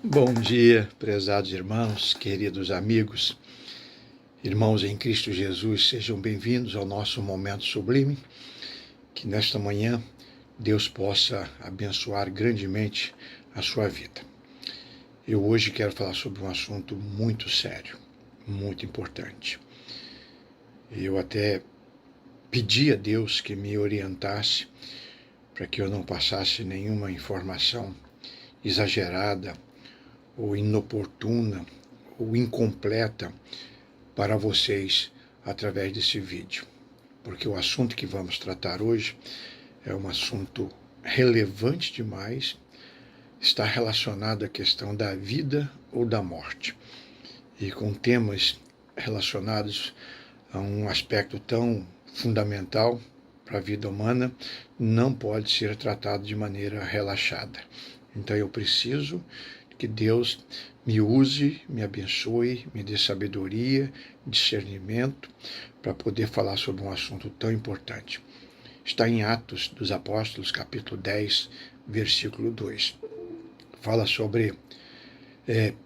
Bom dia, prezados irmãos, queridos amigos, irmãos em Cristo Jesus, sejam bem-vindos ao nosso Momento Sublime, que nesta manhã Deus possa abençoar grandemente a sua vida. Eu hoje quero falar sobre um assunto muito sério, muito importante. Eu até pedi a Deus que me orientasse para que eu não passasse nenhuma informação exagerada ou inoportuna ou incompleta para vocês através desse vídeo, porque o assunto que vamos tratar hoje é um assunto relevante demais, está relacionado à questão da vida ou da morte, e com temas relacionados a um aspecto tão fundamental para a vida humana, não pode ser tratado de maneira relaxada. Então eu preciso que Deus me use, me abençoe, me dê sabedoria, discernimento, para poder falar sobre um assunto tão importante. Está em Atos dos Apóstolos, capítulo 10, versículo 2. Fala sobre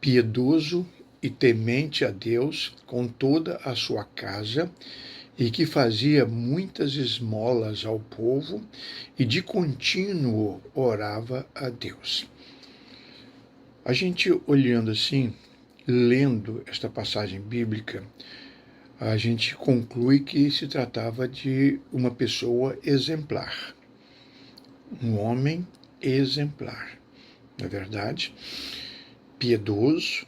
piedoso e temente a Deus com toda a sua casa, e que fazia muitas esmolas ao povo e de contínuo orava a Deus. A gente olhando assim, lendo esta passagem bíblica, a gente conclui que se tratava de uma pessoa exemplar, um homem exemplar, não é verdade? Piedoso,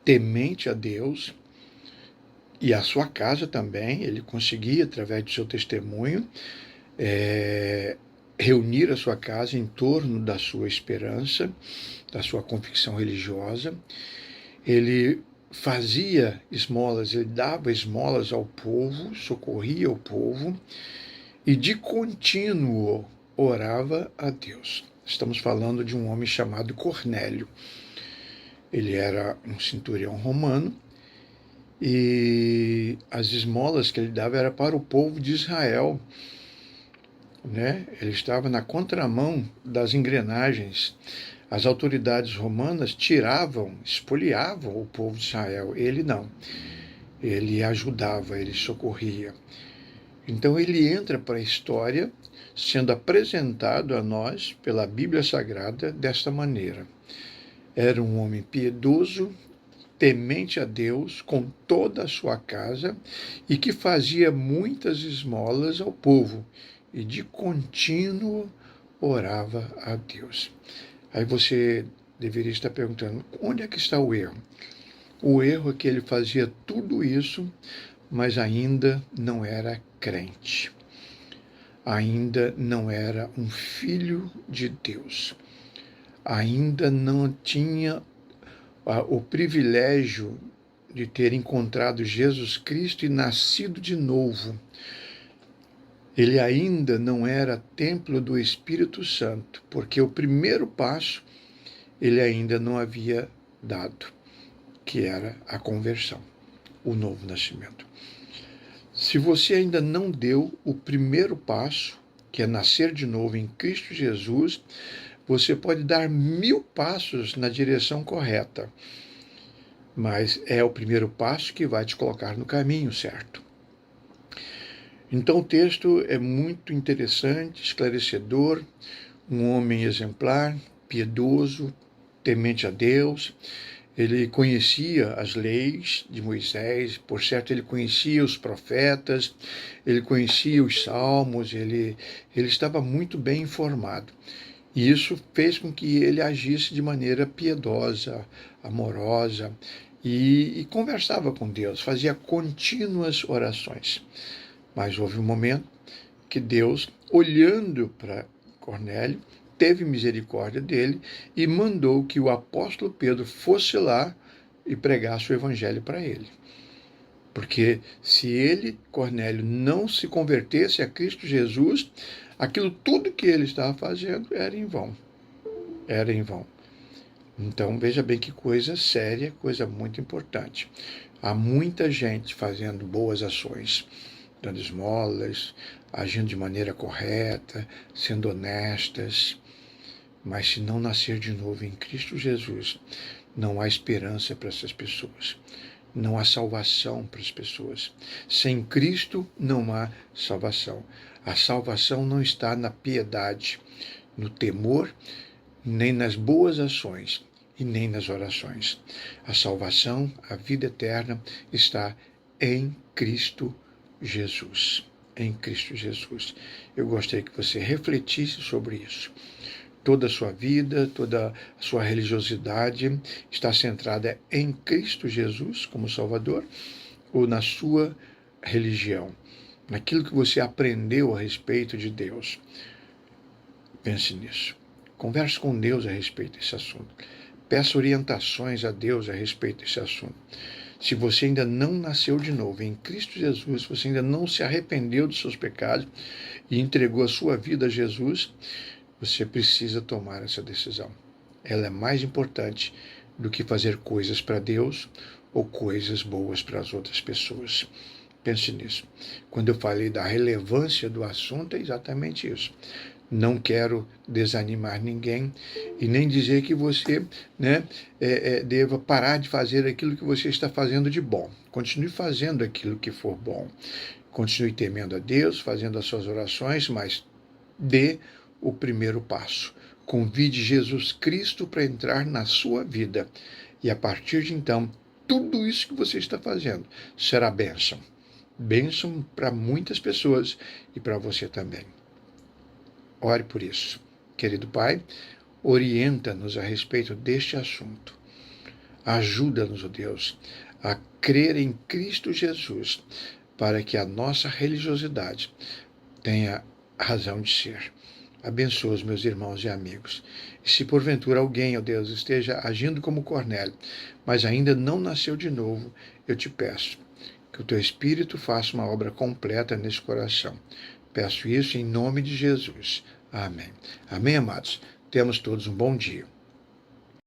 temente a Deus, e a sua casa também, ele conseguia, através do seu testemunho, reunir a sua casa em torno da sua esperança, da sua convicção religiosa. Ele fazia esmolas, ele dava esmolas ao povo, socorria o povo e de contínuo orava a Deus. Estamos falando de um homem chamado Cornélio. Ele era um centurião romano e as esmolas que ele dava era para o povo de Israel, né? Ele estava na contramão das engrenagens. As autoridades romanas tiravam, espoliavam o povo de Israel. Ele não. Ele ajudava, ele socorria. Então ele entra para a história sendo apresentado a nós pela Bíblia Sagrada desta maneira. Era um homem piedoso, temente a Deus com toda a sua casa e que fazia muitas esmolas ao povo e de contínuo orava a Deus. Aí você deveria estar perguntando, onde é que está o erro? O erro é que ele fazia tudo isso, mas ainda não era crente. Ainda não era um filho de Deus. Ainda não tinha o privilégio de ter encontrado Jesus Cristo e nascido de novo. Ele ainda não era templo do Espírito Santo, porque o primeiro passo ele ainda não havia dado, que era a conversão, o novo nascimento. Se você ainda não deu o primeiro passo, que é nascer de novo em Cristo Jesus, você pode dar 1000 passos na direção correta, mas é o primeiro passo que vai te colocar no caminho certo. Então o texto é muito interessante, esclarecedor, um homem exemplar, piedoso, temente a Deus. Ele conhecia as leis de Moisés, por certo ele conhecia os profetas, ele conhecia os salmos, ele estava muito bem informado. E isso fez com que ele agisse de maneira piedosa, amorosa, e conversava com Deus, fazia contínuas orações. Mas houve um momento que Deus, olhando para Cornélio, teve misericórdia dele e mandou que o apóstolo Pedro fosse lá e pregasse o evangelho para ele. Porque se ele, Cornélio, não se convertesse a Cristo Jesus, aquilo tudo que ele estava fazendo era em vão. Era em vão. Então, veja bem que coisa séria, coisa muito importante. Há muita gente fazendo boas ações, dando esmolas, agindo de maneira correta, sendo honestas, Mas se não nascer de novo em Cristo Jesus, não há esperança para essas pessoas. Não há salvação para as pessoas. Sem Cristo não há salvação. A salvação não está na piedade, no temor, nem nas boas ações e nem nas orações. A salvação, a vida eterna, está em Cristo Jesus. Em Cristo Jesus. Eu gostaria que você refletisse sobre isso. Toda a sua vida, toda a sua religiosidade está centrada em Cristo Jesus como Salvador ou na sua religião, naquilo que você aprendeu a respeito de Deus. Pense nisso. Converse com Deus a respeito desse assunto. Peça orientações a Deus a respeito desse assunto. Se você ainda não nasceu de novo em Cristo Jesus, você ainda não se arrependeu dos seus pecados e entregou a sua vida a Jesus, você precisa tomar essa decisão. Ela é mais importante do que fazer coisas para Deus ou coisas boas para as outras pessoas. Pense nisso. Quando eu falei da relevância do assunto, é exatamente isso. Não quero desanimar ninguém e nem dizer que você deva parar de fazer aquilo que você está fazendo de bom. Continue fazendo aquilo que for bom. Continue temendo a Deus, fazendo as suas orações, mas dê o primeiro passo. Convide Jesus Cristo para entrar na sua vida. E a partir de então, tudo isso que você está fazendo será bênção. Bênção para muitas pessoas e para você também. Ore por isso. Querido Pai, orienta-nos a respeito deste assunto. Ajuda-nos, ó Deus, a crer em Cristo Jesus, para que a nossa religiosidade tenha razão de ser. Abençoa os meus irmãos e amigos. E se porventura alguém, ó Deus, esteja agindo como Cornélio, mas ainda não nasceu de novo, eu te peço que o teu Espírito faça uma obra completa nesse coração. Peço isso em nome de Jesus. Amém. Amém, amados? Temos todos um bom dia.